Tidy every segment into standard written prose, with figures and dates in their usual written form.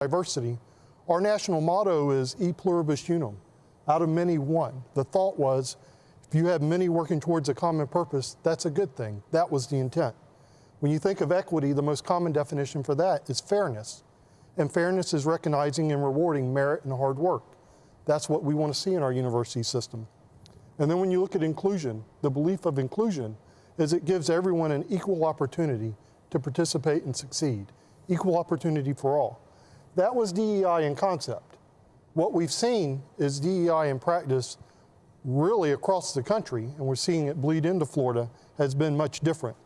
diversity, our national motto is E pluribus unum, out of many one. The thought was, if you have many working towards a common purpose, that's a good thing. That was the intent. When you think of equity, the most common definition for that is fairness. And fairness is recognizing and rewarding merit and hard work. That's what we want to see in our university system. And then when you look at inclusion, the belief of inclusion is it gives everyone an equal opportunity to participate and succeed. Equal opportunity for all. That was DEI in concept. What we've seen is DEI in practice really across the country, and we're seeing it bleed into Florida, has been much different.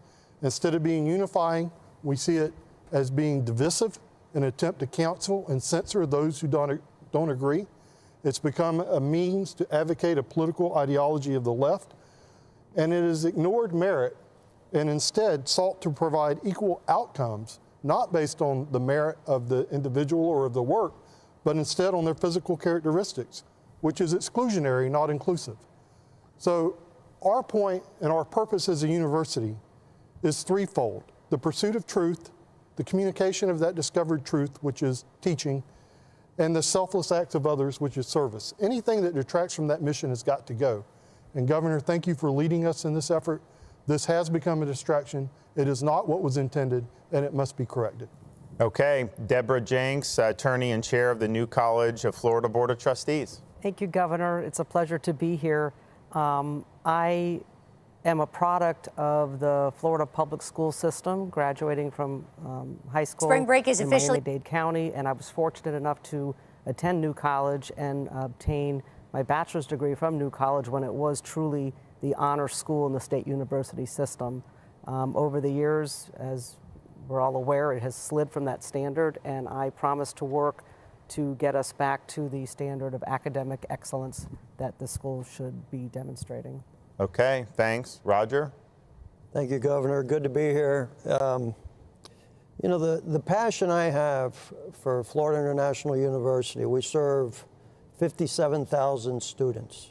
Instead of being unifying, we see it as being divisive, an attempt to counsel and censor those who don't agree. It's become a means to advocate a political ideology of the left, and it has ignored merit and instead sought to provide equal outcomes, not based on the merit of the individual or of the work, but instead on their physical characteristics, which is exclusionary, not inclusive. So our point and our purpose as a university is threefold: the pursuit of truth, the communication of that discovered truth, which is teaching, and the selfless acts of others, which is service. Anything that detracts from that mission has got to go. And Governor, thank you for leading us in this effort. This has become a distraction. It is not what was intended, and it must be corrected. Okay, Deborah Jenks, attorney and chair of the New College of Florida Board of Trustees. Thank you, Governor. It's a pleasure to be here. I am a product of the Florida public school system, graduating from high school. Spring break is in officially Miami-Dade County, and I was fortunate enough to attend New College and obtain my bachelor's degree from New College when it was truly the honor school in the state university system. Over the years, as we're all aware, it has slid from that standard, and I promise to work to get us back to the standard of academic excellence that the school should be demonstrating. Okay, thanks. Roger? Thank you, Governor. Good to be here. You know, the passion I have for Florida International University, we serve 57,000 students.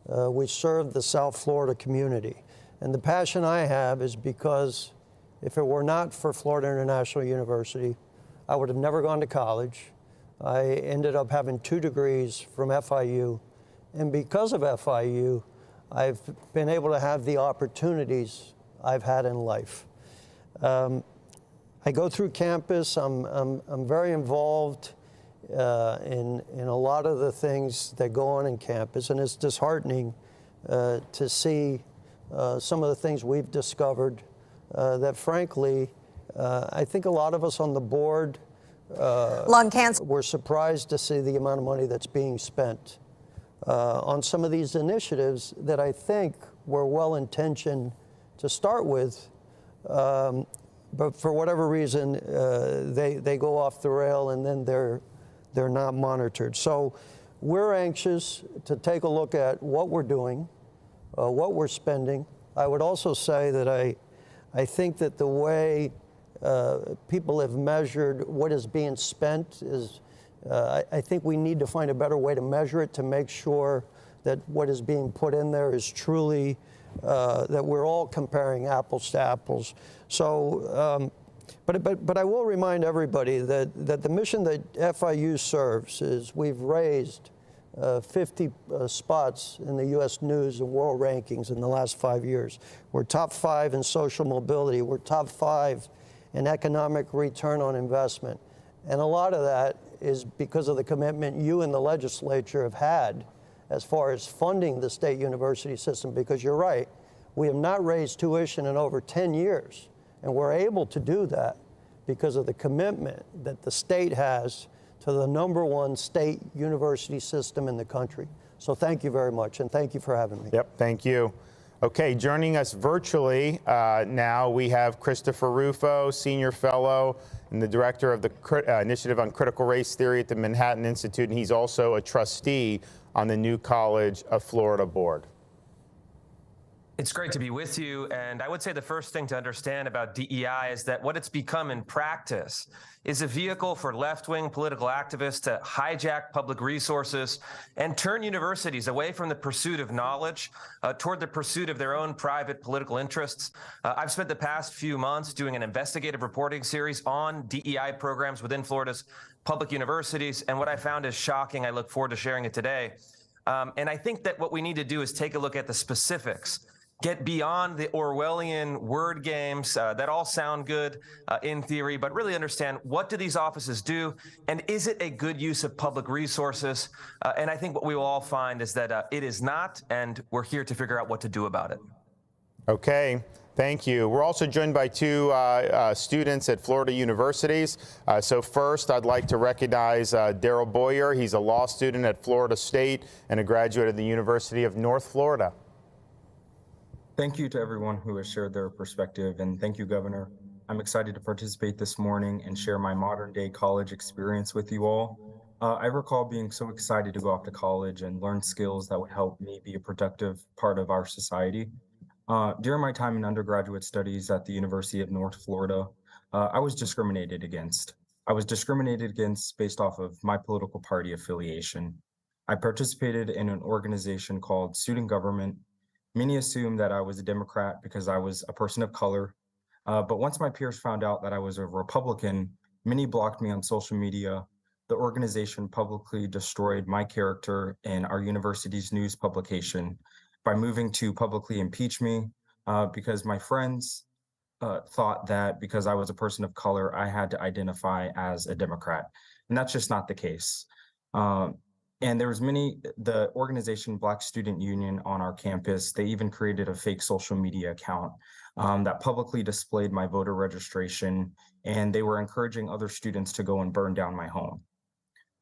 We serve the South Florida community. And the passion I have is because if it were not for Florida International University, I would have never gone to college. I ended up having 2 degrees from FIU. And because of FIU, I've been able to have the opportunities I've had in life. I go through campus. I'm very involved in a lot of the things that go on in campus, and it's disheartening to see some of the things we've discovered that, frankly, I think a lot of us on the board lung cancer. We're surprised to see the amount of money that's being spent on some of these initiatives that I think were well-intentioned to start with, but for whatever reason, they go off the rail and then they're not monitored. So we're anxious to take a look at what we're doing, what we're spending. I would also say that I think that the way people have measured what is being spent is, I think we need to find a better way to measure it to make sure that what is being put in there is truly, that we're all comparing apples to apples. So, but I will remind everybody that the mission that FIU serves is we've raised 50 spots in the U.S. News and World Rankings in the last 5 years. We're top 5 in social mobility. We're top 5 in economic return on investment. And a lot of that is because of the commitment you and the legislature have had as far as funding the state university system, because you're right, we have not raised tuition in over 10 years. And we're able to do that because of the commitment that the state has to the #1 state university system in the country. So thank you very much, and thank you for having me. Yep, thank you. Okay, joining us virtually now we have Christopher Rufo, Senior Fellow and the Director of the Initiative on Critical Race Theory at the Manhattan Institute, and he's also a trustee on the New College of Florida Board. It's great to be with you. And I would say the first thing to understand about DEI is that what it's become in practice is a vehicle for left-wing political activists to hijack public resources and turn universities away from the pursuit of knowledge toward the pursuit of their own private political interests. I've spent the past few months doing an investigative reporting series on DEI programs within Florida's public universities. And what I found is shocking. I look forward to sharing it today. And I think that what we need to do is take a look at the specifics. Get beyond the Orwellian word games that all sound good in theory, but really understand, what do these offices do, and is it a good use of public resources? And I think what we will all find is that it is not, and we're here to figure out what to do about it. Okay. Thank you. We're also joined by two students at Florida universities. So first, I'd like to recognize Daryl Boyer. He's a law student at Florida State and a graduate of the University of North Florida. Thank you to everyone who has shared their perspective, and thank you, Governor. I'm excited to participate this morning and share my modern-day college experience with you all. I recall being so excited to go off to college and learn skills that would help me be a productive part of our society. During my time in undergraduate studies at the University of North Florida, I was discriminated against. I was discriminated against based off of my political party affiliation. I participated in an organization called Student Government. Many assumed that I was a Democrat because I was a person of color. But once my peers found out that I was a Republican, many blocked me on social media. The organization publicly destroyed my character in our university's news publication by moving to publicly impeach me because my friends thought that because I was a person of color, I had to identify as a Democrat. And that's just not the case. And there was the organization Black Student Union on our campus, they even created a fake social media account that publicly displayed my voter registration, and they were encouraging other students to go and burn down my home.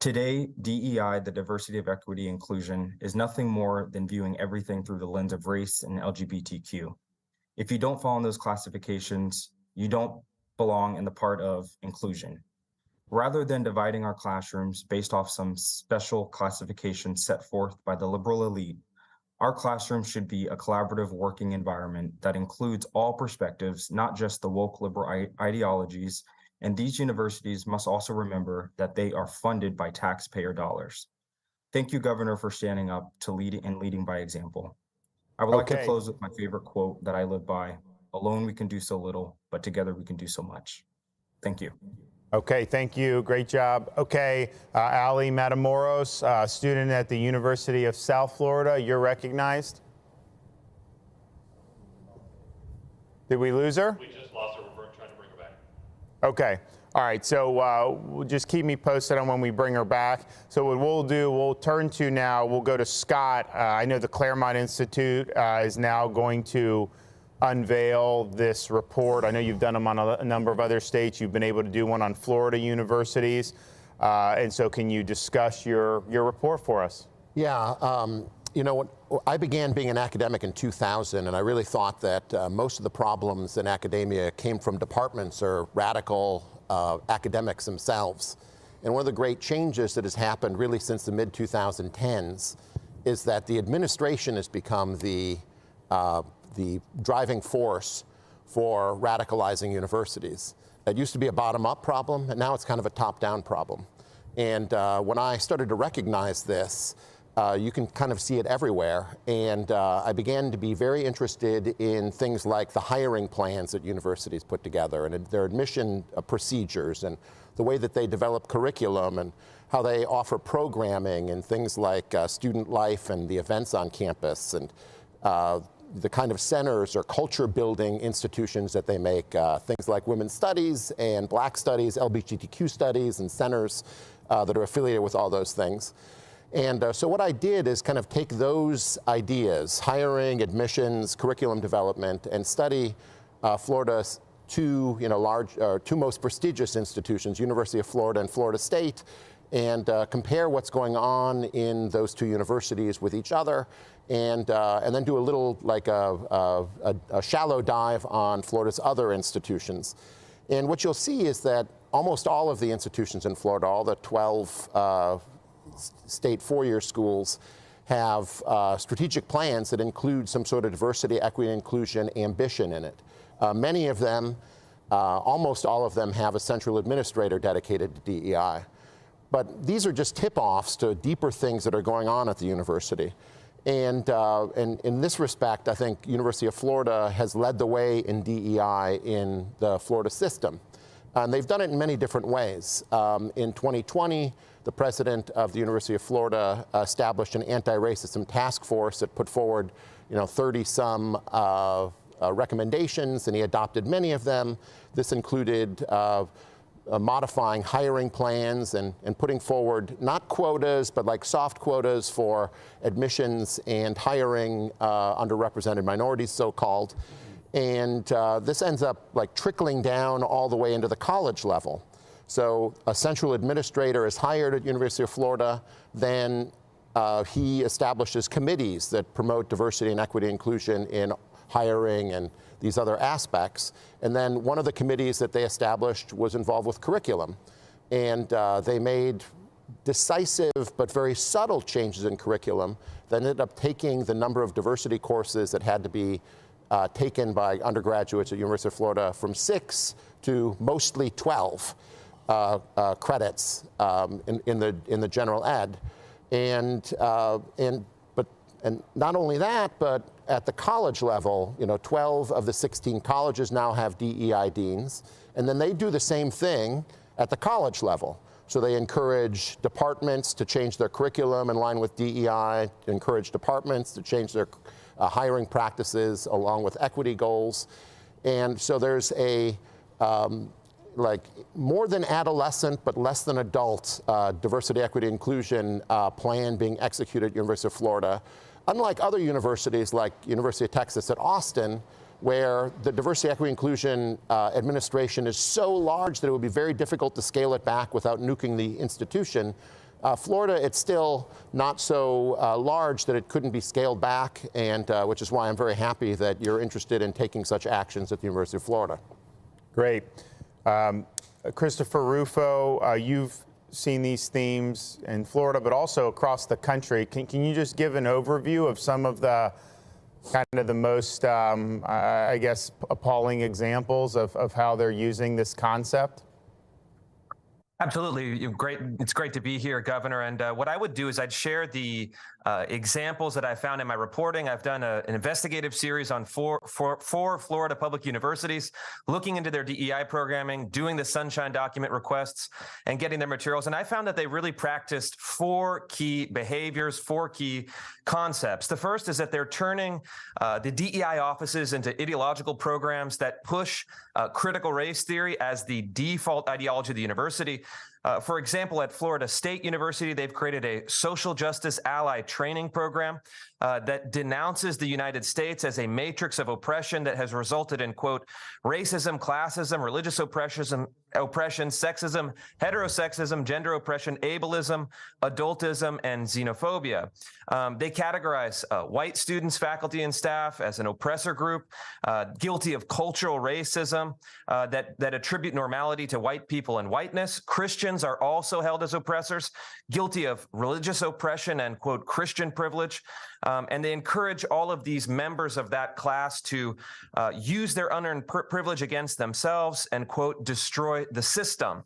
Today, DEI, the diversity of equity inclusion, is nothing more than viewing everything through the lens of race and LGBTQ. If you don't fall in those classifications, you don't belong in the part of inclusion. Rather than dividing our classrooms based off some special classification set forth by the liberal elite, our classroom should be a collaborative working environment that includes all perspectives, not just the woke liberal ideologies. And these universities must also remember that they are funded by taxpayer dollars. Thank you, Governor, for standing up to leading by example. I would like to close with my favorite quote that I live by: "Alone we can do so little, but together we can do so much." Thank you. Okay, thank you. Great job. Okay, Ali Matamoros, student at the University of South Florida, you're recognized. Did we lose her? We just lost her. We're trying to bring her back. Okay. All right. So just keep me posted on when we bring her back. So what we'll do, we'll turn to now, we'll go to Scott. I know the Claremont Institute is now going to unveil this report. I know you've done them on a number of other states. You've been able to do one on Florida universities. And so can you discuss your report for us? Yeah. You know, I began being an academic in 2000, and I really thought that most of the problems in academia came from departments or radical academics themselves. And one of the great changes that has happened really since the mid-2010s is that the administration has become the driving force for radicalizing universities. It used to be a bottom-up problem, and now it's kind of a top-down problem. And when I started to recognize this, you can kind of see it everywhere. And I began to be very interested in things like the hiring plans that universities put together and their admission procedures and the way that they develop curriculum and how they offer programming and things like student life and the events on campus and the kind of centers or culture building institutions that they make, things like women's studies and black studies, LGBTQ studies, and centers that are affiliated with all those things. And so what I did is kind of take those ideas, hiring, admissions, curriculum development, and study Florida's two most prestigious institutions, University of Florida and Florida State, and compare what's going on in those two universities with each other, and then do a little, like a shallow dive on Florida's other institutions. And what you'll see is that almost all of the institutions in Florida, all the 12 state four-year schools, have strategic plans that include some sort of diversity, equity, and inclusion ambition in it. Many of them, almost all of them, have a central administrator dedicated to DEI. But these are just tip-offs to deeper things that are going on at the university. And in this respect, I think University of Florida has led the way in DEI in the Florida system. And they've done it in many different ways. In 2020, the president of the University of Florida established an anti-racism task force that put forward, 30-some recommendations, and he adopted many of them. This included modifying hiring plans and putting forward not quotas, but like soft quotas for admissions and hiring underrepresented minorities, so-called. And this ends up like trickling down all the way into the college level. So a central administrator is hired at University of Florida, then he establishes committees that promote diversity and equity inclusion in hiring and these other aspects. And then one of the committees that they established was involved with curriculum. And they made decisive but very subtle changes in curriculum that ended up taking the number of diversity courses that had to be taken by undergraduates at University of Florida from 6 to mostly 12 credits in the general ed. And not only that, but at the college level, 12 of the 16 colleges now have DEI deans, and then they do the same thing at the college level. So they encourage departments to change their curriculum in line with DEI, encourage departments to change their hiring practices along with equity goals. And so there's a more than adolescent but less than adult diversity, equity, inclusion plan being executed at University of Florida. Unlike other universities like University of Texas at Austin, where the diversity, equity, inclusion administration is so large that it would be very difficult to scale it back without nuking the institution. Florida, it's still not so large that it couldn't be scaled back, and which is why I'm very happy that you're interested in taking such actions at the University of Florida. Great. Christopher Rufo, you've seen these themes in Florida, but also across the country. Can you just give an overview of some of the kind of the most, I guess, appalling examples of how they're using this concept? Absolutely. Great. It's great to be here, Governor. And what I would do is I'd share the examples that I found in my reporting. I've done an investigative series on four Florida public universities, looking into their DEI programming, doing the Sunshine Document requests, and getting their materials. And I found that they really practiced 4 key behaviors, 4 key concepts. The first is that they're turning the DEI offices into ideological programs that push critical race theory as the default ideology of the university. For example, at Florida State University, they've created a social justice ally training program that denounces the United States as a matrix of oppression that has resulted in, quote, racism, classism, religious oppression, sexism, heterosexism, gender oppression, ableism, adultism, and xenophobia. They categorize white students, faculty, and staff as an oppressor group, guilty of cultural racism that attribute normality to white people and whiteness. Christians are also held as oppressors, guilty of religious oppression and, quote, Christian privilege. And they encourage all of these members of that class to use their unearned privilege against themselves and, quote, destroy the system.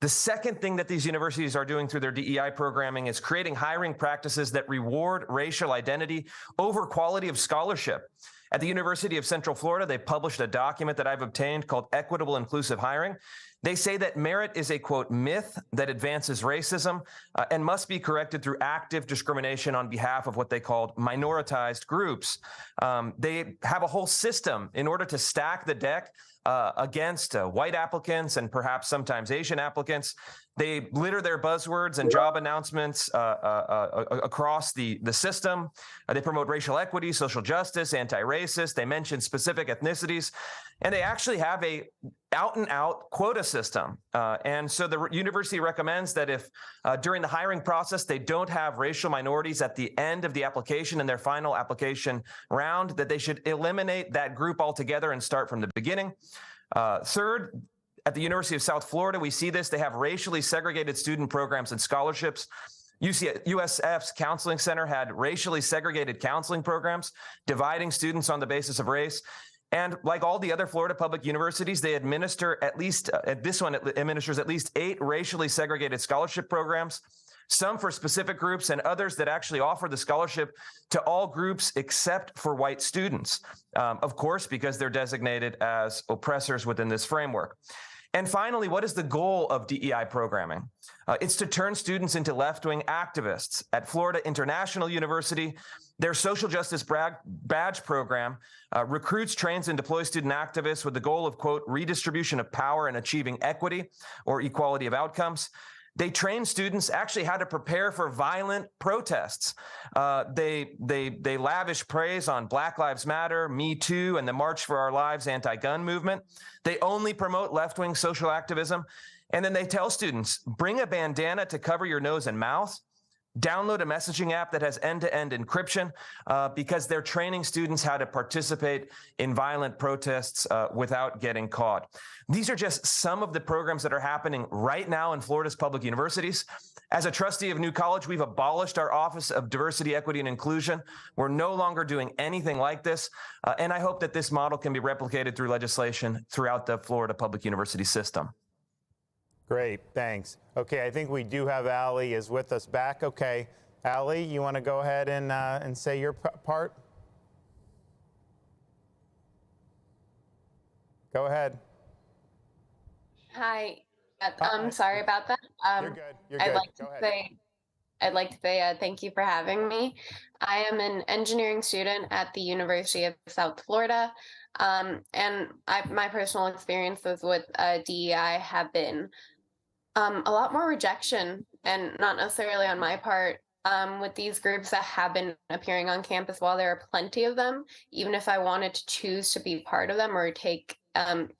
The second thing that these universities are doing through their DEI programming is creating hiring practices that reward racial identity over quality of scholarship. At the University of Central Florida, they published a document that I've obtained called Equitable Inclusive Hiring. They say that merit is a, quote, myth that advances racism and must be corrected through active discrimination on behalf of what they called minoritized groups. They have a whole system in order to stack the deck against white applicants and perhaps sometimes Asian applicants. They litter their buzzwords and job announcements across the system. They promote racial equity, social justice, anti-racist. They mention specific ethnicities. And they actually have a out-and-out quota system. And so the university recommends that if during the hiring process they don't have racial minorities at the end of the application in their final application round, that they should eliminate that group altogether and start from the beginning. Third, at the University of South Florida, we see this. They have racially segregated student programs and scholarships. USF's counseling center had racially segregated counseling programs, dividing students on the basis of race. And like all the other Florida public universities, they administer at least, this one administers at least 8 racially segregated scholarship programs, some for specific groups and others that actually offer the scholarship to all groups except for white students, of course, because they're designated as oppressors within this framework. And finally, what is the goal of DEI programming? It's to turn students into left-wing activists. At Florida International University, their social justice badge program recruits, trains, and deploys student activists with the goal of, quote, redistribution of power and achieving equity or equality of outcomes. They train students actually how to prepare for violent protests. They lavish praise on Black Lives Matter, Me Too, and the March for Our Lives anti-gun movement. They only promote left-wing social activism. And then they tell students, bring a bandana to cover your nose and mouth. Download a messaging app that has end-to-end encryption because they're training students how to participate in violent protests without getting caught. These are just some of the programs that are happening right now in Florida's public universities. As a trustee of New College, we've abolished our Office of Diversity, Equity, and Inclusion. We're no longer doing anything like this. And I hope that this model can be replicated through legislation throughout the Florida public university system. Great, thanks. Okay, I think we do have Allie is with us back. Okay, Allie, you want to go ahead and say your part? Go ahead. Hi. I'm sorry about that. You're good. You're good. Go ahead. I'd like to say thank you for having me. I am an engineering student at the University of South Florida, and my personal experiences with DEI have been a lot more rejection, and not necessarily on my part, with these groups that have been appearing on campus. While there are plenty of them, even if I wanted to choose to be part of them or take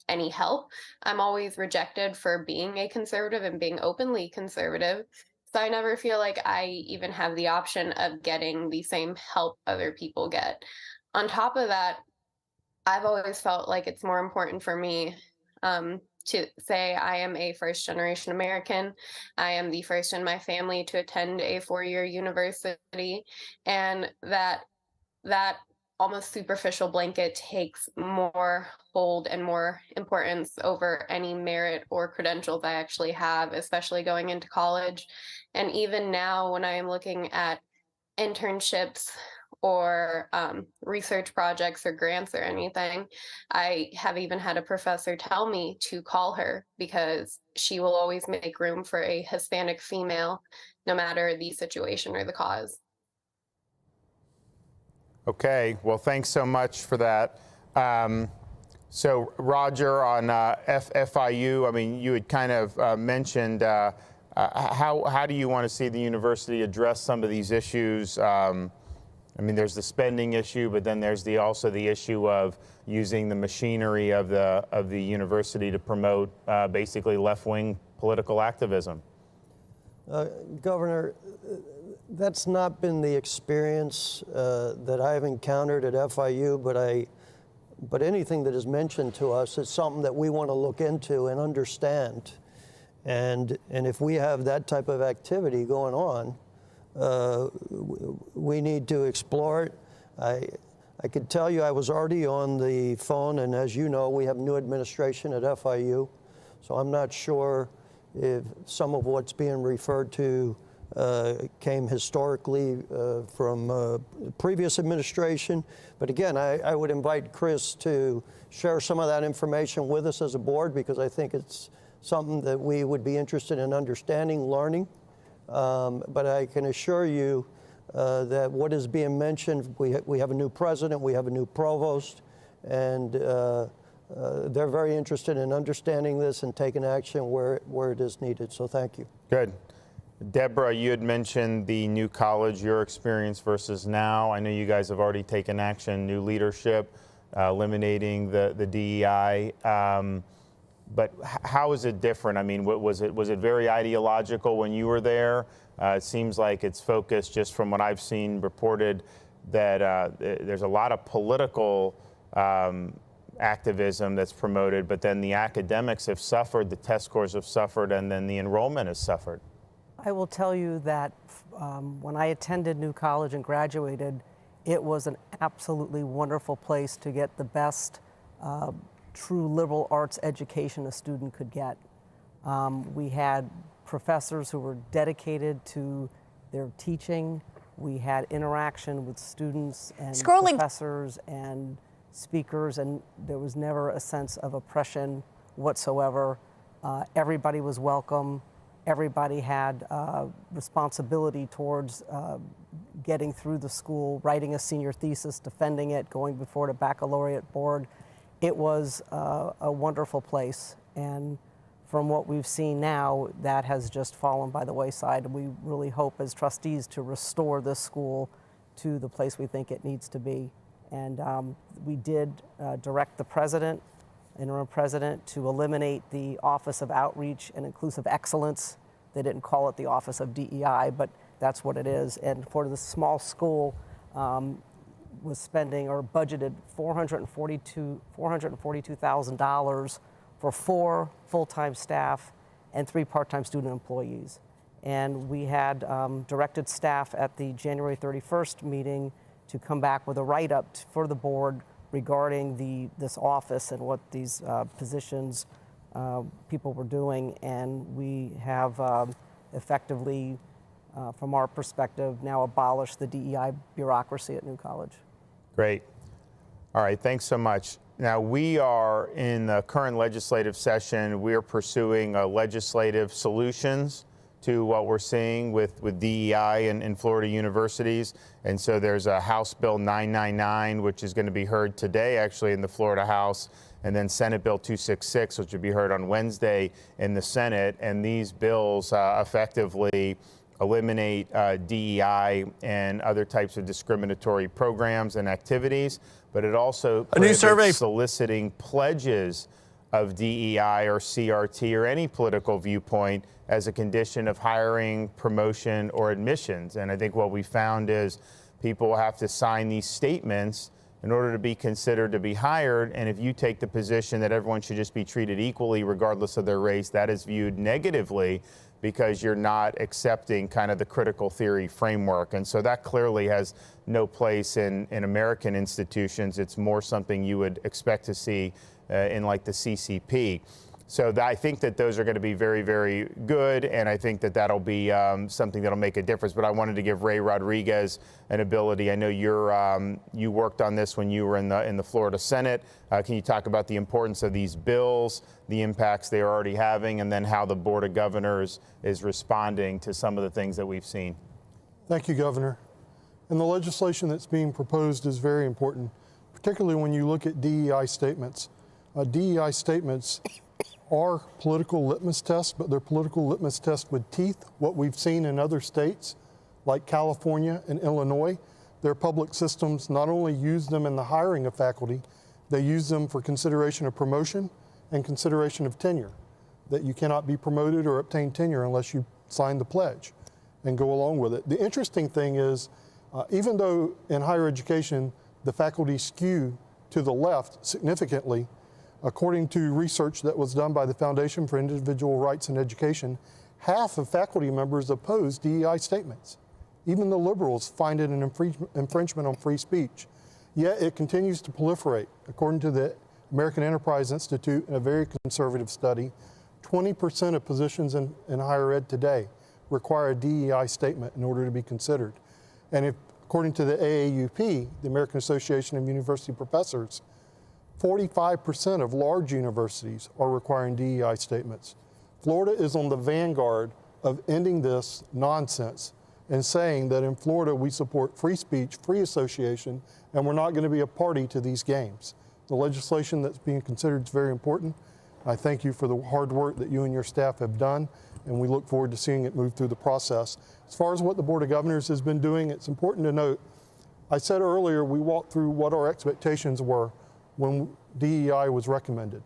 any help, I'm always rejected for being a conservative and being openly conservative. So I never feel like I even have the option of getting the same help other people get. On top of that, I've always felt like it's more important for me to say I am a first-generation American. I am the first in my family to attend a 4-year university, and that almost superficial blanket takes more hold and more importance over any merit or credentials I actually have, especially going into college. And even now, when I am looking at internships or research projects or grants or anything, I have even had a professor tell me to call her because she will always make room for a Hispanic female, no matter the situation or the cause. Okay, well, thanks so much for that. So Roger, on FIU, I mean, you had kind of mentioned how do you want to see the university address some of these issues? I mean, there's the spending issue, but then there's also the issue of using the machinery of the university to promote basically left-wing political activism. Governor, that's not been the experience that I've encountered at FIU, but anything that is mentioned to us is something that we want to look into and understand. And if we have that type of activity going on, we need to explore it. I could tell you I was already on the phone, and as you know, we have new administration at FIU, so I'm not sure if some of what's being referred to came historically from previous administration. But again, I would invite Chris to share some of that information with us as a board, because I think it's something that we would be interested in understanding, learning. But I can assure you that what is being mentioned, we have a new president, we have a new provost, and they're very interested in understanding this and taking action where it is needed. So thank you. Good. Deborah, you had mentioned the new college, your experience versus now. I know you guys have already taken action, new leadership, eliminating the DEI. But how is it different? I mean, was it very ideological when you were there? It seems like it's focused, just from what I've seen reported, that there's a lot of political activism that's promoted, but then the academics have suffered, the test scores have suffered, and then the enrollment has suffered. I will tell you that when I attended New College and graduated, it was an absolutely wonderful place to get the best true liberal arts education a student could get. We had professors who were dedicated to their teaching. We had interaction with students and professors and speakers, and there was never a sense of oppression whatsoever. Everybody was welcome. Everybody had responsibility towards getting through the school, writing a senior thesis, defending it, going before the baccalaureate board. It was a wonderful place, and from what we've seen now, that has just fallen by the wayside. We really hope as trustees to restore this school to the place we think it needs to be. And we did direct the president, interim president, to eliminate the Office of Outreach and Inclusive Excellence. They didn't call it the Office of DEI, but that's what it is. And for the small school, was spending or budgeted $442,000 for 4 full-time staff and 3 part-time student employees. And we had directed staff at the January 31st meeting to come back with a write-up for the board regarding this office and what these positions people were doing. And we have effectively, from our perspective, now abolished the DEI bureaucracy at New College. Great. All right, thanks so much. Now, we are in the current legislative session. We are pursuing legislative solutions to what we're seeing with DEI in Florida universities. And so there's a House Bill 999, which is going to be heard today, actually, in the Florida House, and then Senate Bill 266, which will be heard on Wednesday in the Senate. And these bills effectively eliminate DEI and other types of discriminatory programs and activities, but it also prohibits soliciting pledges of DEI or CRT or any political viewpoint as a condition of hiring, promotion, or admissions. And I think what we found is people have to sign these statements in order to be considered to be hired. And if you take the position that everyone should just be treated equally regardless of their race, that is viewed negatively because you're not accepting kind of the critical theory framework. And so that clearly has no place in American institutions. It's more something you would expect to see in like the CCP. So I think that those are going to be very, very good, and I think that that'll be something that'll make a difference. But I wanted to give Ray Rodriguez an ability. I know you worked on this when you were in the Florida Senate. Can you talk about the importance of these bills, the impacts they are already having, and then how the Board of Governors is responding to some of the things that we've seen? Thank you, Governor. And the legislation that's being proposed is very important, particularly when you look at DEI statements. DEI statements are political litmus tests, but they're political litmus tests with teeth. What we've seen in other states like California and Illinois, their public systems not only use them in the hiring of faculty, they use them for consideration of promotion and consideration of tenure, that you cannot be promoted or obtain tenure unless you sign the pledge and go along with it. The interesting thing is, even though in higher education the faculty skew to the left significantly, according to research that was done by the Foundation for Individual Rights in Education, half of faculty members oppose DEI statements. Even the liberals find it an infringement on free speech. Yet it continues to proliferate. According to the American Enterprise Institute, in a very conservative study, 20% of positions in higher ed today require a DEI statement in order to be considered. And according to the AAUP, the American Association of University Professors, 45% of large universities are requiring DEI statements. Florida is on the vanguard of ending this nonsense and saying that in Florida we support free speech, free association, and we're not going to be a party to these games. The legislation that's being considered is very important. I thank you for the hard work that you and your staff have done, and we look forward to seeing it move through the process. As far as what the Board of Governors has been doing, it's important to note, I said earlier we walked through what our expectations were when DEI was recommended.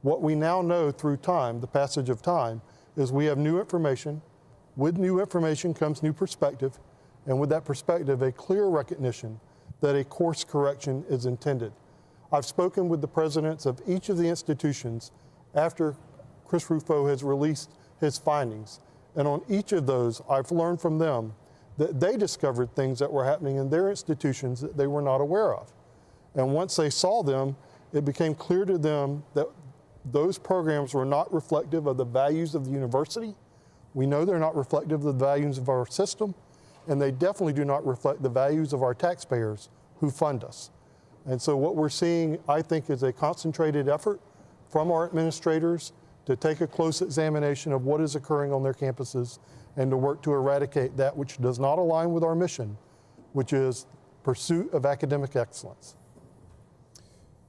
What we now know through time, the passage of time, is we have new information. With new information comes new perspective, and with that perspective, a clear recognition that a course correction is intended. I've spoken with the presidents of each of the institutions after Chris Rufo has released his findings, And on each of those, I've learned from them that they discovered things that were happening in their institutions that they were not aware of. And once they saw them, it became clear to them that those programs were not reflective of the values of the university. We know they're not reflective of the values of our system, and they definitely do not reflect the values of our taxpayers who fund us. And so what we're seeing, I think, is a concentrated effort from our administrators to take a close examination of what is occurring on their campuses and to work to eradicate that which does not align with our mission, which is pursuit of academic excellence.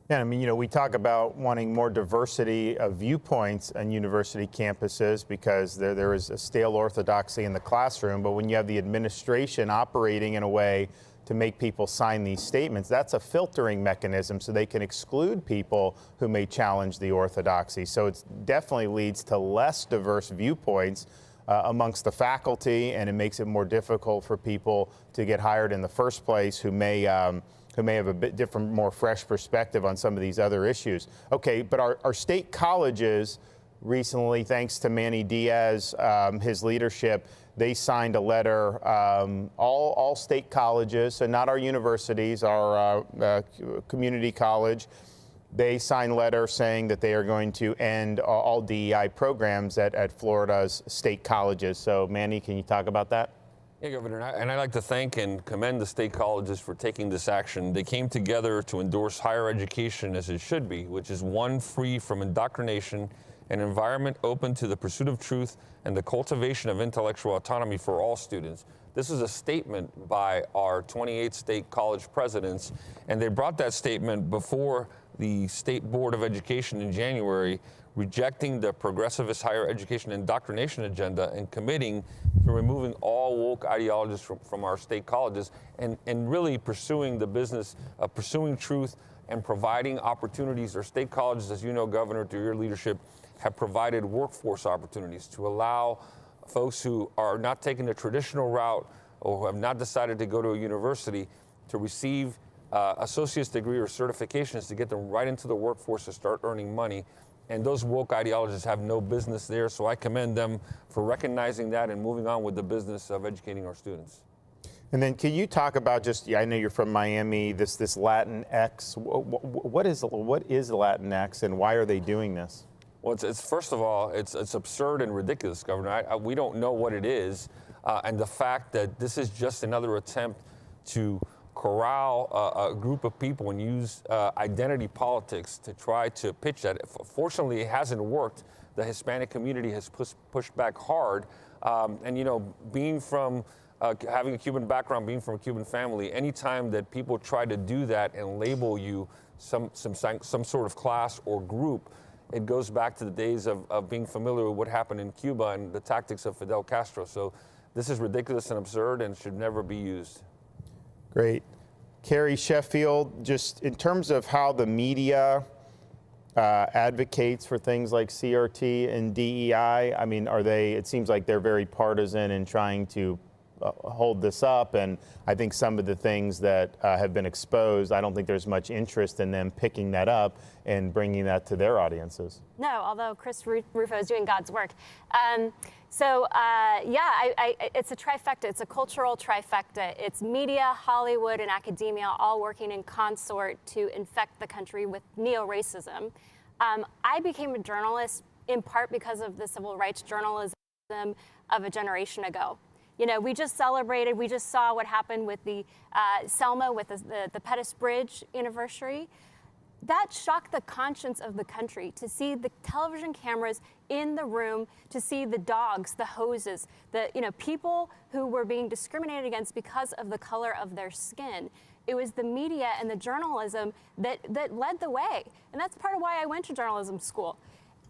Yeah, I mean, we talk about wanting more diversity of viewpoints on university campuses because there is a stale orthodoxy in the classroom, but when you have the administration operating in a way to make people sign these statements, that's a filtering mechanism so they can exclude people who may challenge the orthodoxy. So it definitely leads to less diverse viewpoints amongst the faculty, and it makes it more difficult for people to get hired in the first place who may have a bit different, more fresh perspective on some of these other issues. Okay, but our state colleges recently, thanks to Manny Diaz, his leadership, they signed a letter, all state colleges, so not our universities, our community college, they signed a letter saying that they are going to end all DEI programs at Florida's state colleges. So Manny, can you talk about that? Yeah, Governor, and I'd like to thank and commend the state colleges for taking this action. They came together to endorse higher education as it should be, which is one free from indoctrination, an environment open to the pursuit of truth and the cultivation of intellectual autonomy for all students. This is a statement by our 28 state college presidents, and they brought that statement before the State Board of Education in January, rejecting the progressivist higher education indoctrination agenda and committing to removing all woke ideologies from our state colleges and really pursuing the business of pursuing truth and providing opportunities. Our state colleges, as you know, Governor, through your leadership, have provided workforce opportunities to allow folks who are not taking the traditional route or who have not decided to go to a university to receive associate's degree or certifications to get them right into the workforce to start earning money. And those woke ideologies have no business there, so I commend them for recognizing that and moving on with the business of educating our students. And then can you talk about just, I know you're from Miami, this Latinx, what is Latinx and why are they doing this? Well, it's first of all, it's absurd and ridiculous, Governor. We don't know what it is, and the fact that this is just another attempt to corral a group of people and use identity politics to try to pitch that. Fortunately, it hasn't worked. The Hispanic community has pushed back hard, and being from having a Cuban background, being from a Cuban family, anytime that people try to do that and label you some sort of class or group, it goes back to the days of being familiar with what happened in Cuba and the tactics of Fidel Castro. So this is ridiculous and absurd and should never be used. Great. Carrie Sheffield, just in terms of how the media advocates for things like CRT and DEI, I mean, it seems like they're very partisan in trying to hold this up, and I think some of the things that have been exposed, I don't think there's much interest in them picking that up and bringing that to their audiences. No, although Chris Rufo is doing God's work. It's a trifecta. It's a cultural trifecta. It's media, Hollywood, and academia all working in consort to infect the country with neo-racism. I became a journalist in part because of the civil rights journalism of a generation ago. We just celebrated, we just saw what happened with the Selma, with the Pettus Bridge anniversary. That shocked the conscience of the country to see the television cameras in the room, to see the dogs, the hoses, people who were being discriminated against because of the color of their skin. It was the media and the journalism that led the way. And that's part of why I went to journalism school.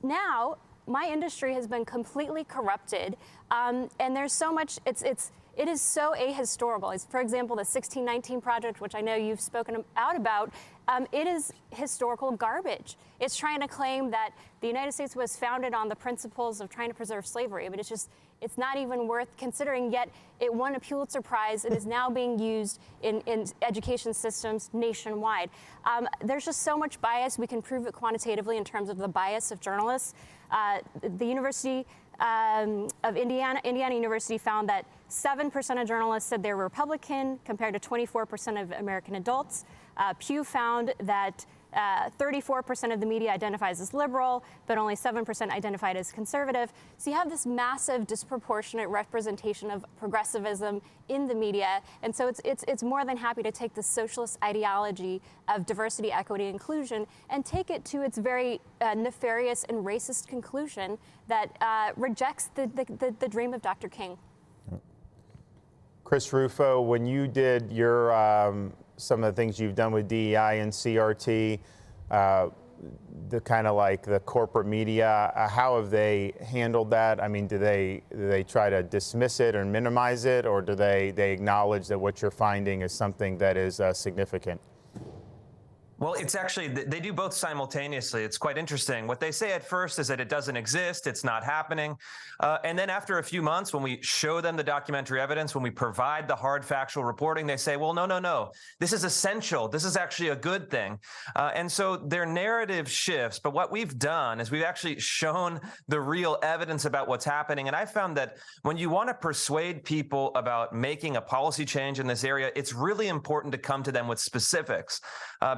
Now, my industry has been completely corrupted, and there's so much, it is so ahistorical. It's, for example, the 1619 Project, which I know you've spoken out about, it is historical garbage. It's trying to claim that the United States was founded on the principles of trying to preserve slavery. I mean, it's not even worth considering, yet it won a Pulitzer Prize and is now being used in education systems nationwide. There's just so much bias. We can prove it quantitatively in terms of the bias of journalists. The university of Indiana University found that 7% of journalists said they were Republican compared to 24% of American adults. Pew found that 34% of the media identifies as liberal, but only 7% identified as conservative. So you have this massive disproportionate representation of progressivism in the media. And so it's more than happy to take the socialist ideology of diversity, equity, inclusion and take it to its very nefarious and racist conclusion that rejects the dream of Dr. King. Chris Rufo, when you did your some of the things you've done with DEI and CRT, the kind of like the corporate media, how have they handled that? I mean, do they try to dismiss it or minimize it, or do they acknowledge that what you're finding is something that is significant? Well, it's actually, they do both simultaneously. It's quite interesting. What they say at first is that it doesn't exist, it's not happening. And then after a few months, when we show them the documentary evidence, when we provide the hard factual reporting, they say, well, no, this is essential. This is actually a good thing. And so their narrative shifts. But what we've done is we've actually shown the real evidence about what's happening. And I found that when you want to persuade people about making a policy change in this area, it's really important to come to them with specifics.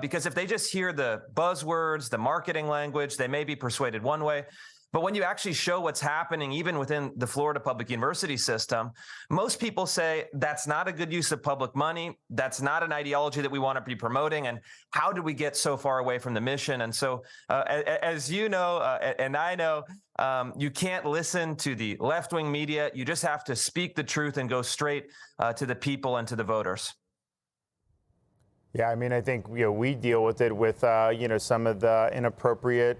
Because if they just hear the buzzwords, the marketing language, they may be persuaded one way. But when you actually show what's happening, even within the Florida public university system, most people say that's not a good use of public money. That's not an ideology that we want to be promoting. And how do we get so far away from the mission? And so, as you know, and I know, you can't listen to the left-wing media. You just have to speak the truth and go straight to the people and to the voters. Yeah, I mean, I think we deal with it with some of the inappropriate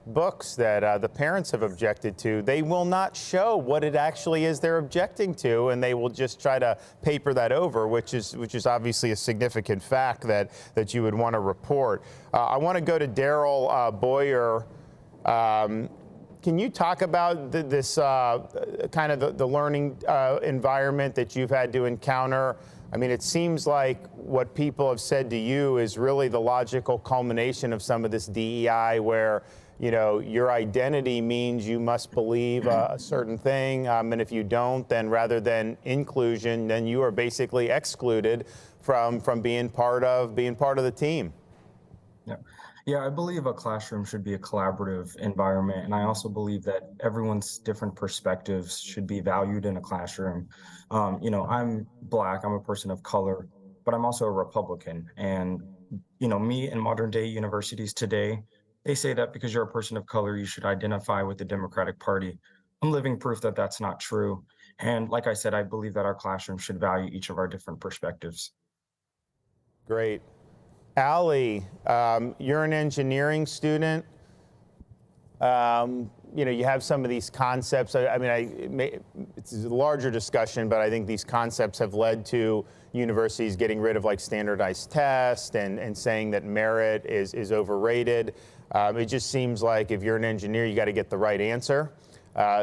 books that the parents have objected to. They will not show what it actually is they're objecting to, and they will just try to paper that over, which is obviously a significant fact that you would want to report. I want to go to Daryl Boyer. Can you talk about this kind of the learning environment that you've had to encounter? I mean, it seems like what people have said to you is really the logical culmination of some of this DEI, where, your identity means you must believe a certain thing, and if you don't, then rather than inclusion, then you are basically excluded from being part of the team. Yeah, I believe a classroom should be a collaborative environment, and I also believe that everyone's different perspectives should be valued in a classroom. I'm Black, I'm a person of color, but I'm also a Republican. And, me in modern day universities today, they say that because you're a person of color, you should identify with the Democratic Party. I'm living proof that that's not true. And like I said, I believe that our classroom should value each of our different perspectives. Great. Allie, you're an engineering student. You have some of these concepts. It's a larger discussion, but I think these concepts have led to universities getting rid of like standardized tests and saying that merit is overrated. It just seems like if you're an engineer, you got to get the right answer.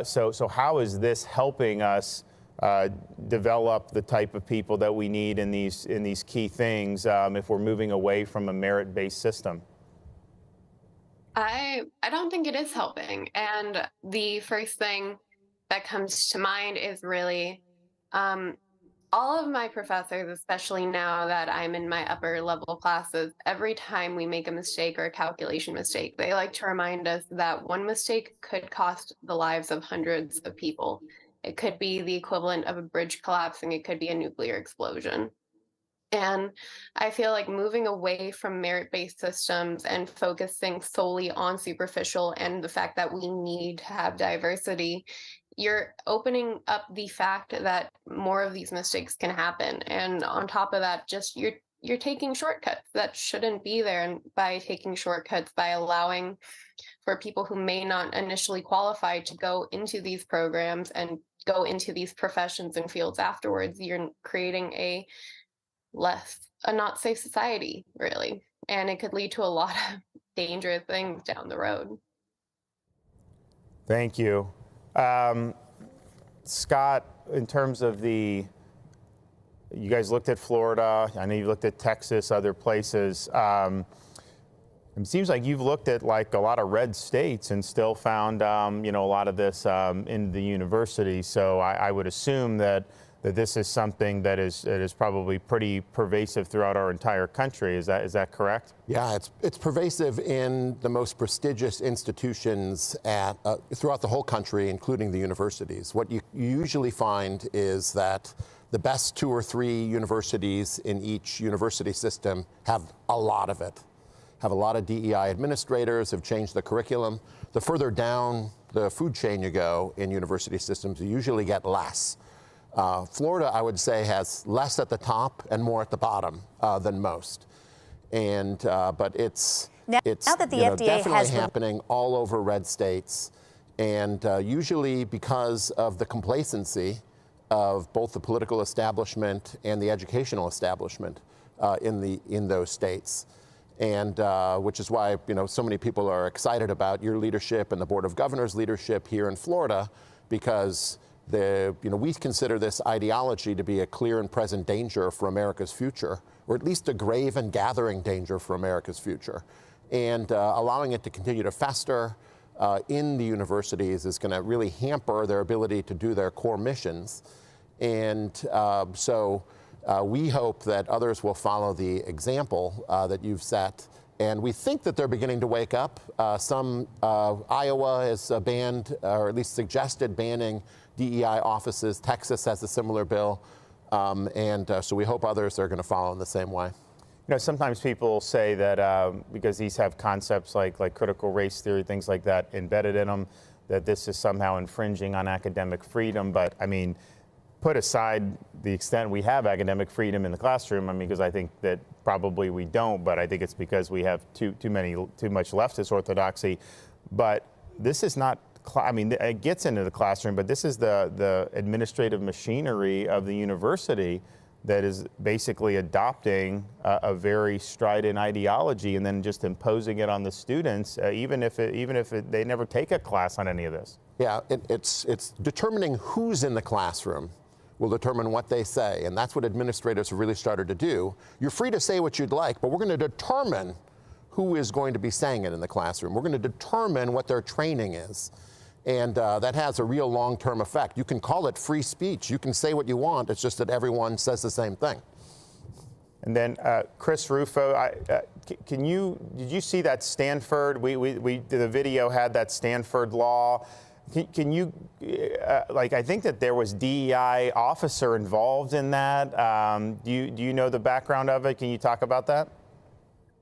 So how is this helping us develop the type of people that we need in these key things if we're moving away from a merit-based system? I don't think it is helping. And the first thing that comes to mind is really all of my professors, especially now that I'm in my upper level classes, every time we make a mistake or a calculation mistake, they like to remind us that one mistake could cost the lives of hundreds of people. It could be the equivalent of a bridge collapsing. It could be a nuclear explosion. And I feel like moving away from merit-based systems and focusing solely on superficial and the fact that we need to have diversity, you're opening up the fact that more of these mistakes can happen. And on top of that, just you're taking shortcuts that shouldn't be there. And by taking shortcuts, by allowing for people who may not initially qualify to go into these programs and go into these professions and fields afterwards, you're creating a not safe society, really. And it could lead to a lot of dangerous things down the road. Thank you. Scott, in terms of you guys looked at Florida, I know you looked at Texas, other places. It seems like you've looked at like a lot of red states and still found, a lot of this in the university. So I would assume that this is something that is probably pretty pervasive throughout our entire country. Is that correct? Yeah, it's pervasive in the most prestigious institutions throughout the whole country, including the universities. What you usually find is that the best 2 or 3 universities in each university system have a lot of it. Have a lot of DEI administrators, have changed the curriculum. The further down the food chain you go in university systems, you usually get less. Florida, I would say, has less at the top and more at the bottom than most. And but it's now that the FDA definitely has happening all over red states, and usually because of the complacency of both the political establishment and the educational establishment in those states. And which is why so many people are excited about your leadership and the Board of Governors' leadership here in Florida, because we consider this ideology to be a clear and present danger for America's future, or at least a grave and gathering danger for America's future. And allowing it to continue to fester in the universities is going to really hamper their ability to do their core missions. And so we hope that others will follow the example that you've set. And we think that they're beginning to wake up. Iowa has banned, or at least suggested banning DEI offices. Texas has a similar bill. So we hope others are going to follow in the same way. Sometimes people say that because these have concepts like critical race theory, things like that embedded in them, that this is somehow infringing on academic freedom. But I mean, put aside the extent we have academic freedom in the classroom, because I think that probably we don't, but I think it's because we have too much leftist orthodoxy. But this is not, it gets into the classroom, but this is the administrative machinery of the university that is basically adopting a very strident ideology and then just imposing it on the students, even if they never take a class on any of this. Yeah, it's determining who's in the classroom will determine what they say, and that's what administrators have really started to do. You're free to say what you'd like, but we're going to determine who is going to be saying it in the classroom. We're going to determine what their training is, and that has a real long-term effect. You can call it free speech. You can say what you want. It's just that everyone says the same thing. And then Chris Rufo, did you see that Stanford? The video had that Stanford law. Can you, I think that there was DEI officer involved in that. Do you know the background of it? Can you talk about that?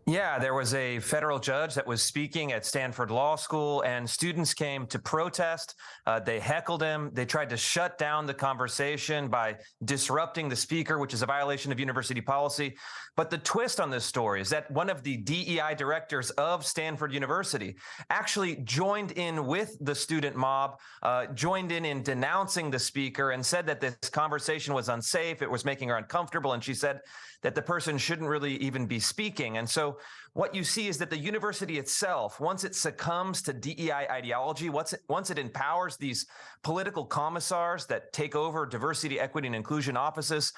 Yeah, there was a federal judge that was speaking at Stanford Law School, and students came to protest. They heckled him. They tried to shut down the conversation by disrupting the speaker, which is a violation of university policy. But the twist on this story is that one of the DEI directors of Stanford University actually joined in with the student mob, joined in denouncing the speaker, and said that this conversation was unsafe. It was making her uncomfortable. And she said that the person shouldn't really even be speaking. And so what you see is that the university itself, once it succumbs to DEI ideology, once it empowers these political commissars that take over diversity, equity, and inclusion offices,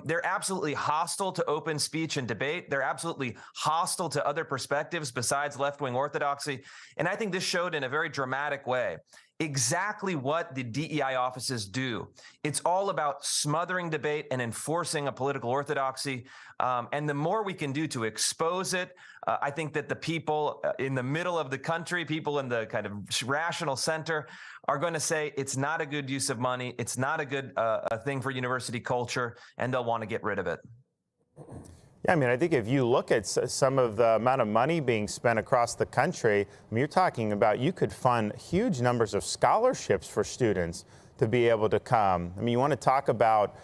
they're absolutely hostile to open speech and debate. They're absolutely hostile to other perspectives besides left-wing orthodoxy. And I think this showed in a very dramatic way exactly what the DEI offices do. It's all about smothering debate and enforcing a political orthodoxy. And the more we can do to expose it, I think that the people in the middle of the country, people in the kind of rational center, are going to say it's not a good use of money. It's not a good thing for university culture, and they'll want to get rid of it. Yeah, I think if you look at some of the amount of money being spent across the country, you're talking about you could fund huge numbers of scholarships for students to be able to come. You want to talk about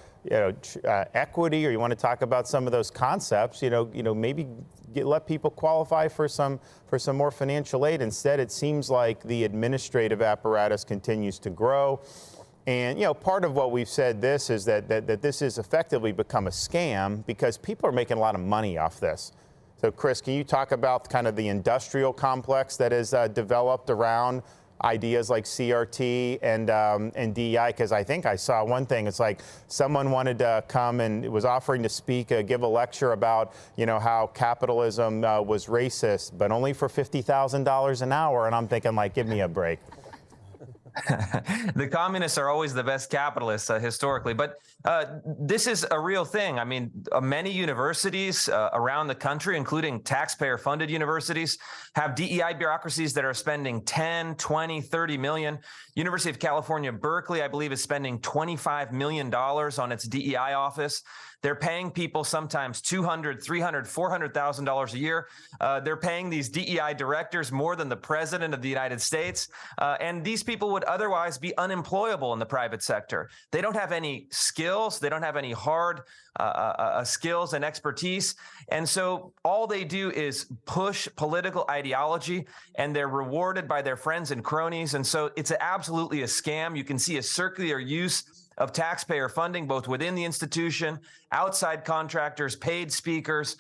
equity, or you want to talk about some of those concepts, maybe let people qualify for some more financial aid. Instead, it seems like the administrative apparatus continues to grow. And, part of what we've said is that this has effectively become a scam because people are making a lot of money off this. So, Chris, can you talk about kind of the industrial complex that is developed around ideas like CRT and DEI? Because I think I saw one thing. It's like someone wanted to come and was offering to speak, give a lecture about, how capitalism was racist, but only for $50,000 an hour. And I'm thinking, like, give me a break. The communists are always the best capitalists historically, but this is a real thing. I mean, many universities around the country, including taxpayer-funded universities, have DEI bureaucracies that are spending 10, 20, 30 million. University of California, Berkeley, I believe, is spending $25 million on its DEI office. They're paying people sometimes $200,000, $300,000, $400,000 a year. They're paying these DEI directors more than the president of the United States. And these people would otherwise be unemployable in the private sector. They don't have any skills. They don't have any hard skills and expertise. And so all they do is push political ideology, and they're rewarded by their friends and cronies. And so it's absolutely a scam. You can see a circular use of taxpayer funding, both within the institution, outside contractors, paid speakers,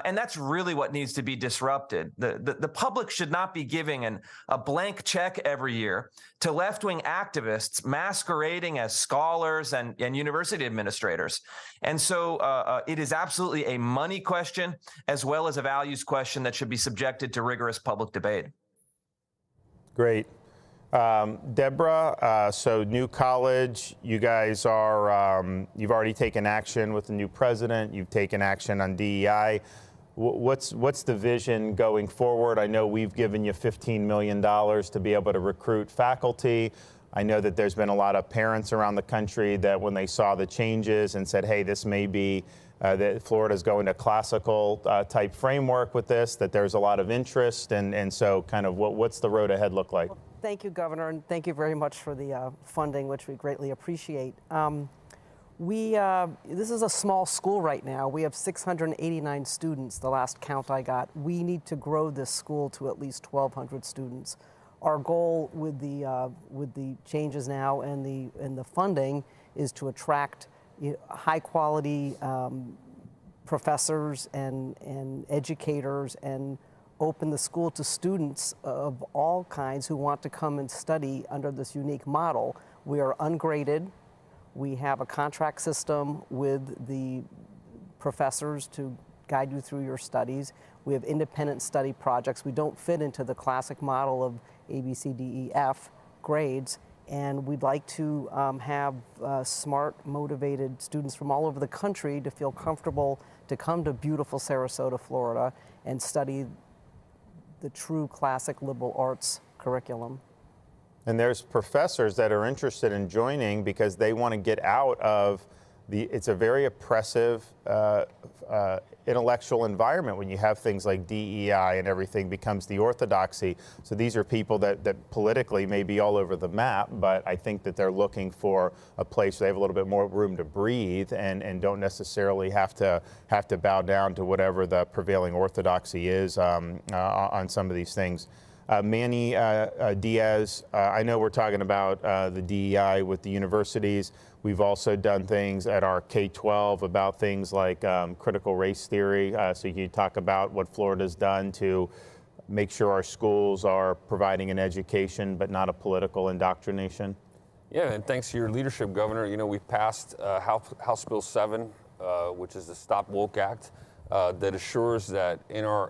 and that's really what needs to be disrupted. The public should not be giving a blank check every year to left-wing activists masquerading as scholars and university administrators. And so it is absolutely a money question as well as a values question that should be subjected to rigorous public debate. Great. Deborah, so new college, you guys are, you've already taken action with the new president, you've taken action on DEI. What's the vision going forward? I know we've given you $15 million to be able to recruit faculty. I know that there's been a lot of parents around the country that when they saw the changes and said, hey, this may be that Florida's going to classical type framework with this, that there's a lot of interest. And so kind of what's the road ahead look like? Thank you, Governor, and thank you very much for the funding, which we greatly appreciate. This is a small school right now. We have 689 students, the last count I got. We need to grow this school to at least 1,200 students. Our goal with the changes now and the funding is to attract high quality professors and educators and open the school to students of all kinds who want to come and study under this unique model. We are ungraded. We have a contract system with the professors to guide you through your studies. We have independent study projects. We don't fit into the classic model of A, B, C, D, E, F grades. And we'd like to have smart, motivated students from all over the country to feel comfortable to come to beautiful Sarasota, Florida, and study the true classic liberal arts curriculum. And there's professors that are interested in joining because they want to get out of it's a very oppressive intellectual environment when you have things like DEI and everything becomes the orthodoxy. So these are people that politically may be all over the map, but I think that they're looking for a place where they have a little bit more room to breathe and don't necessarily have to bow down to whatever the prevailing orthodoxy is on some of these things. Manny Diaz, I know we're talking about the DEI with the universities. We've also done things at our K-12 about things like critical race theory. So you can talk about what Florida's done to make sure our schools are providing an education, but not a political indoctrination. Yeah, and thanks to your leadership, Governor. You know, we passed House Bill 7, which is the Stop Woke Act, that assures that in our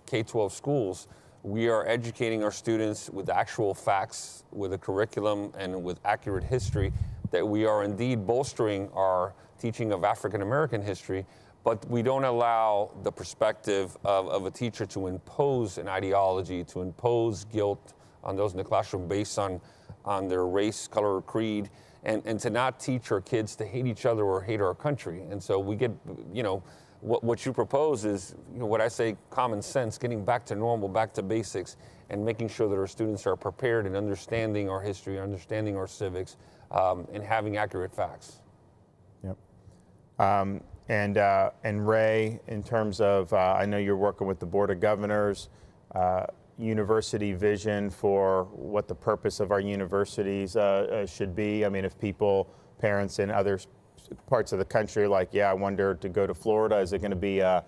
K-12 schools, we are educating our students with actual facts, with a curriculum, and with accurate history, that we are indeed bolstering our teaching of African American history, but we don't allow the perspective of a teacher to impose an ideology, to impose guilt on those in the classroom based on their race, color, or creed, and to not teach our kids to hate each other or hate our country. And so we get, what you propose is, what I say, common sense, getting back to normal, back to basics, and making sure that our students are prepared in understanding our history, understanding our civics, and having accurate facts. Yep. And Ray, in terms of, I know you're working with the Board of Governors, university vision for what the purpose of our universities should be. I mean, if parents in other parts of the country are like, yeah, I wonder to go to Florida, is it going to be a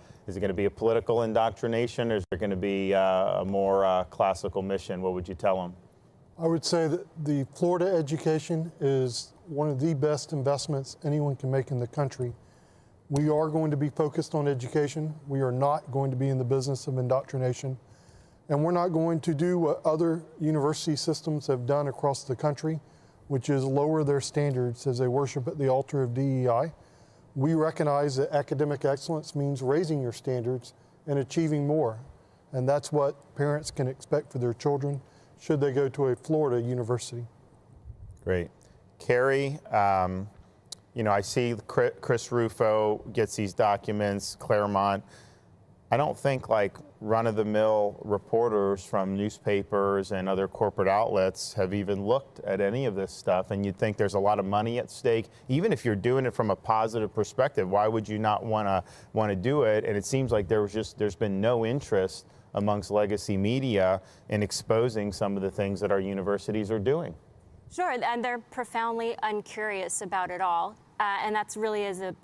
political indoctrination, or is there going to be a more classical mission? What would you tell them? I would say that the Florida education is one of the best investments anyone can make in the country. We are going to be focused on education. We are not going to be in the business of indoctrination. And we're not going to do what other university systems have done across the country, which is lower their standards as they worship at the altar of DEI. We recognize that academic excellence means raising your standards and achieving more. And that's what parents can expect for their children should they go to a Florida university. Great. Carrie, you know, I see Chris Rufo gets these documents, Claremont. I don't think like run-of-the-mill reporters from newspapers and other corporate outlets have even looked at any of this stuff, and you'd think there's a lot of money at stake. Even if you're doing it from a positive perspective, why would you not want to do it? And it seems like there's been no interest amongst legacy media in exposing some of the things that our universities are doing. Sure, and they're profoundly uncurious about it all. And that's really is a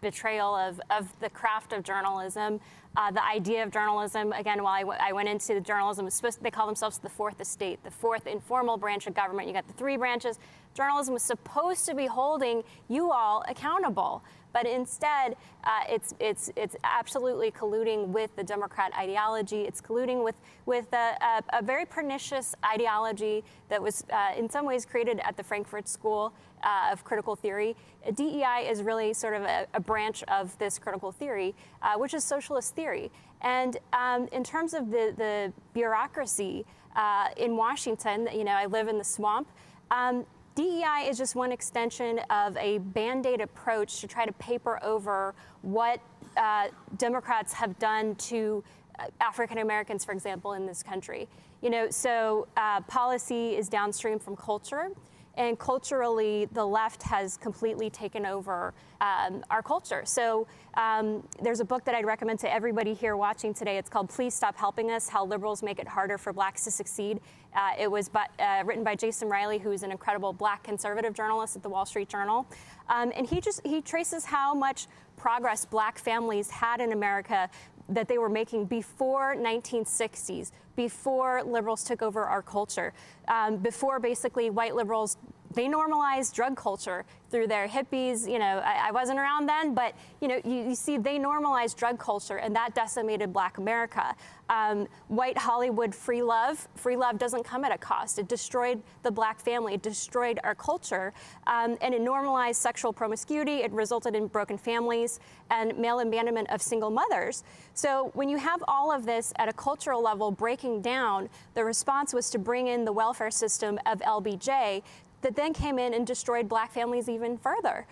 betrayal of the craft of journalism, the idea of journalism. Again, while I went into the journalism, they call themselves the fourth estate, the fourth informal branch of government. You got the three branches. Journalism was supposed to be holding you all accountable, but instead, it's absolutely colluding with the Democrat ideology. It's colluding with a very pernicious ideology that was in some ways created at the Frankfurt School of Critical Theory. DEI is really sort of a branch of this critical theory, which is socialist theory. And in terms of the bureaucracy in Washington, you know, I live in the swamp. DEI is just one extension of a Band-Aid approach to try to paper over what Democrats have done to African Americans, for example, in this country. You know, so policy is downstream from culture. And culturally, the left has completely taken over our culture. So there's a book that I'd recommend to everybody here watching today. It's called Please Stop Helping Us, How Liberals Make It Harder for Blacks to Succeed. It was written by Jason Riley, who's an incredible black conservative journalist at the Wall Street Journal. And he traces how much progress black families had in America that they were making before 1960s, before liberals took over our culture, before basically white liberals, they normalized drug culture through their hippies. You know, I wasn't around then, but you know, you see they normalized drug culture, and that decimated Black America. White Hollywood free love doesn't come at a cost. It destroyed the Black family, it destroyed our culture, and it normalized sexual promiscuity. It resulted in broken families and male abandonment of single mothers. So when you have all of this at a cultural level breaking down, the response was to bring in the welfare system of LBJ that then came in and destroyed Black families even further.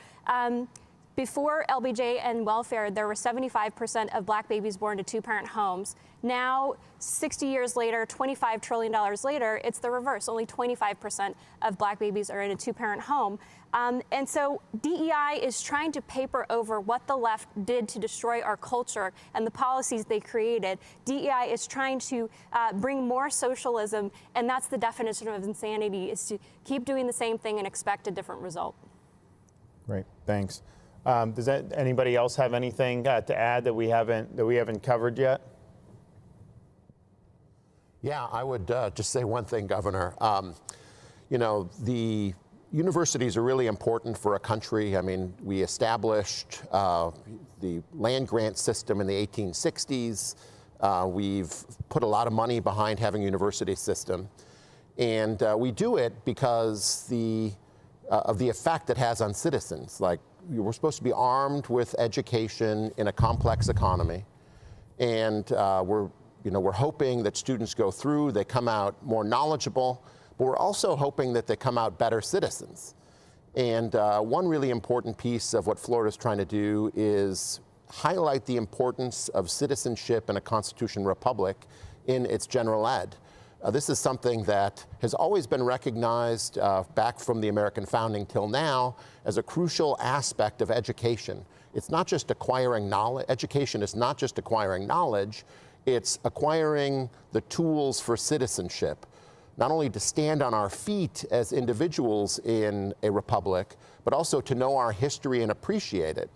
Before LBJ and welfare, there were 75% of Black babies born to two-parent homes. Now, 60 years later, $25 trillion later, it's the reverse. Only 25% of Black babies are in a two-parent home. And so DEI is trying to paper over what the left did to destroy our culture and the policies they created. DEI is trying to bring more socialism, and that's the definition of insanity, is to keep doing the same thing and expect a different result. Great, thanks. Does anybody else have anything to add that we haven't covered yet? Yeah, I would just say one thing, Governor. You know, the universities are really important for a country. I mean, we established the land grant system in the 1860s. We've put a lot of money behind having a university system. And we do it because of the effect it has on citizens. Like, we're supposed to be armed with education in a complex economy. And we're hoping that students go through, they come out more knowledgeable, but we're also hoping that they come out better citizens. And one really important piece of what Florida's trying to do is highlight the importance of citizenship in a constitutional republic in its general ed. This is something that has always been recognized back from the American founding till now as a crucial aspect of education. It's not just acquiring knowledge. Education is not just acquiring knowledge, it's acquiring the tools for citizenship, not only to stand on our feet as individuals in a republic, but also to know our history and appreciate it.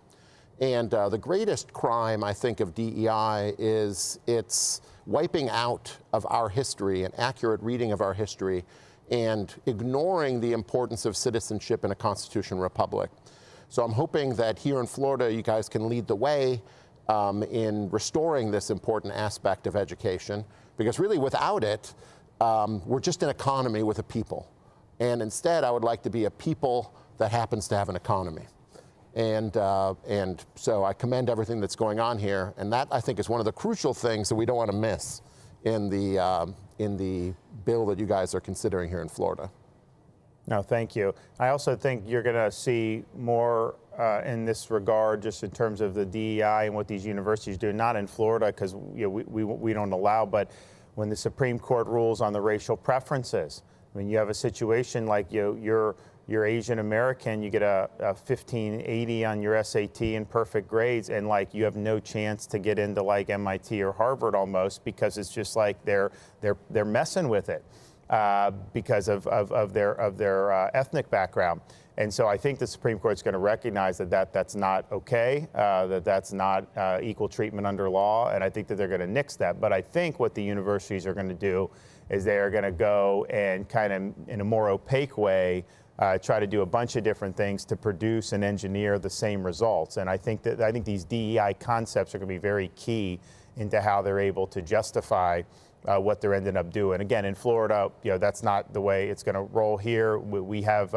And the greatest crime, I think, of DEI is its wiping out of our history, an accurate reading of our history, and ignoring the importance of citizenship in a constitutional republic. So I'm hoping that here in Florida, you guys can lead the way in restoring this important aspect of education, because really without it, we're just an economy with a people. And instead, I would like to be a people that happens to have an economy. And so I commend everything that's going on here. And that, I think, is one of the crucial things that we don't want to miss in the bill that you guys are considering here in Florida. No, thank you. I also think you're going to see more in this regard, just in terms of the DEI and what these universities do, not in Florida, because we don't allow, but when the Supreme Court rules on the racial preferences. I mean, you have a situation like you're Asian American, you get a 1580 on your SAT and perfect grades, and like you have no chance to get into like MIT or Harvard almost, because it's just like they're messing with it because of their ethnic background. And so I think the Supreme Court's going to recognize that's not okay, that's not equal treatment under law, and I think that they're going to nix that. But I think what the universities are going to do is they are going to go and kind of in a more opaque way try to do a bunch of different things to produce and engineer the same results. And I think these DEI concepts are going to be very key into how they're able to justify what they're ending up doing. Again, in Florida, that's not the way it's going to roll here. We have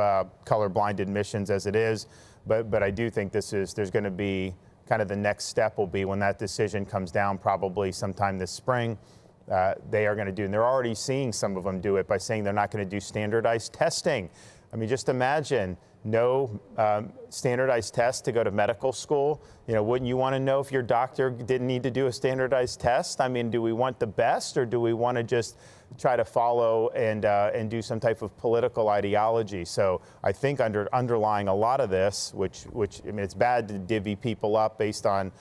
colorblind admissions as it is, but I do think there's going to be kind of the next step will be when that decision comes down, probably sometime this spring. They are going to do, and they're already seeing some of them do it by saying they're not going to do standardized testing. I mean, just imagine no standardized test to go to medical school. Wouldn't you want to know if your doctor didn't need to do a standardized test? I mean, do we want the best, or do we want to just try to follow and do some type of political ideology? So I think underlying a lot of this, which I mean, it's bad to divvy people up based on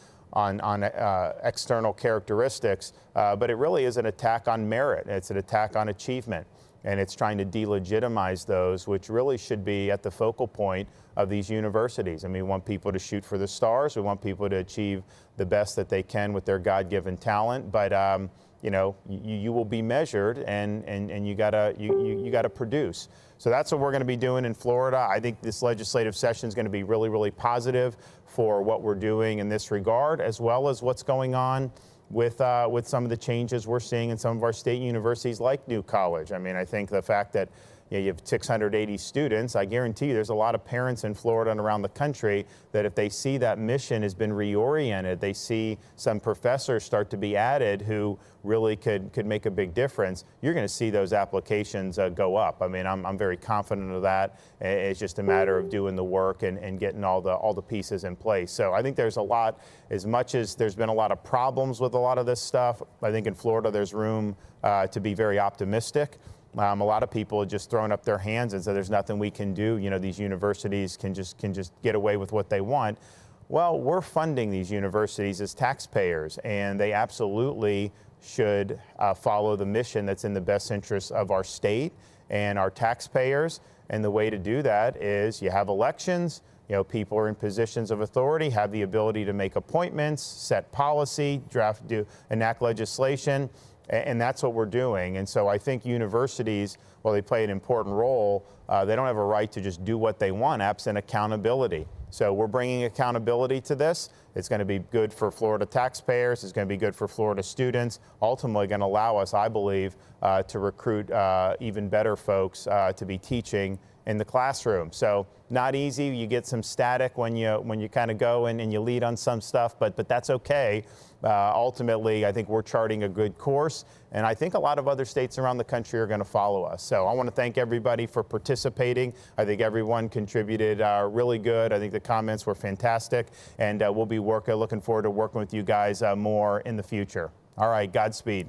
external characteristics, but it really is an attack on merit. It's an attack on achievement. And it's trying to delegitimize those, which really should be at the focal point of these universities. I mean, we want people to shoot for the stars. We want people to achieve the best that they can with their God-given talent. But you will be measured, and you gotta produce. So that's what we're going to be doing in Florida. I think this legislative session is going to be really, really positive for what we're doing in this regard, as well as what's going on with some of the changes we're seeing in some of our state universities like New College. I mean, I think the fact that you have 680 students, I guarantee you there's a lot of parents in Florida and around the country that if they see that mission has been reoriented, they see some professors start to be added who really could make a big difference, you're going to see those applications go up. I mean, I'm very confident of that. It's just a matter of doing the work and getting all the pieces in place. So I think there's a lot, as much as there's been a lot of problems with a lot of this stuff, I think in Florida there's room to be very optimistic. A lot of people are just throwing up their hands and say there's nothing we can do. These universities can just get away with what they want. Well, we're funding these universities as taxpayers, and they absolutely should follow the mission that's in the best interest of our state and our taxpayers. And the way to do that is you have elections. People are in positions of authority, have the ability to make appointments, set policy, enact legislation. And that's what we're doing. And so I think universities, while they play an important role, they don't have a right to just do what they want absent accountability. So we're bringing accountability to this. It's going to be good for Florida taxpayers. It's going to be good for Florida students. Ultimately going to allow us, I believe, to recruit even better folks to be teaching in the classroom. So not easy. You get some static when you kind of go and you lead on some stuff, but that's okay. Ultimately, I think we're charting a good course, and I think a lot of other states around the country are going to follow us. So I want to thank everybody for participating. I think everyone contributed really good. I think the comments were fantastic, and we'll be looking forward to working with you guys more in the future. All right, Godspeed.